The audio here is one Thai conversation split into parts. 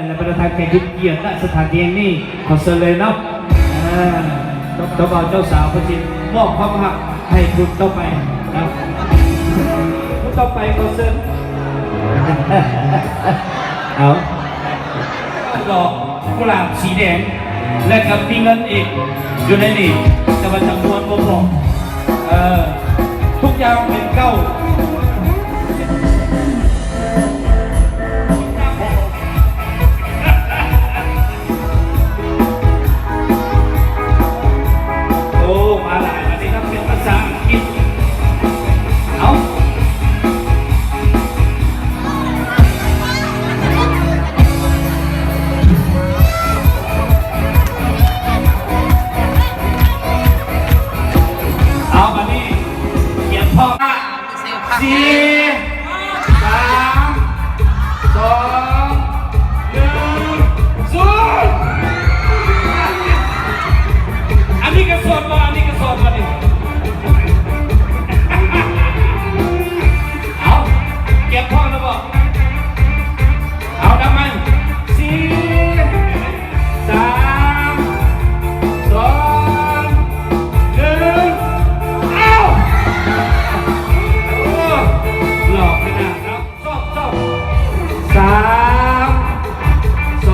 และประธานแขกทุกเกียรติณสถานที่นี้ขอเชิญเลยเนาะเจ้าบ่าวเจ้าสาวพระจิตมอบความรักให้คุณต่อไปนะคุณต่อไปขอเชิญเอาดอกกุหลาบสีแดงและกับมีเงินอีกอยู่ในนี้แต่ว่าจำนวนบ่พอทุกอย่างเป็นเก้ามาหลายวันนี้ครับเป็นภาษาอังกฤษเอาวันนี้เขียนพ่อมา4 3 2 1อันนี้ก็สดมาอันนี้ก็สดมาดิเอาเก็บพ่อนะบอกเอาทำไม4 3 2 1เอาหลอกขนาดครับชอบ3 2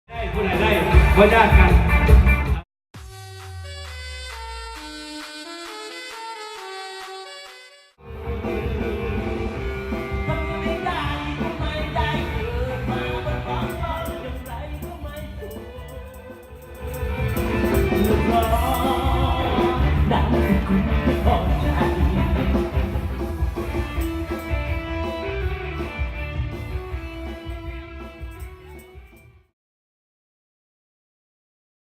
ได้ผู้ใดได้เขาญาติกัน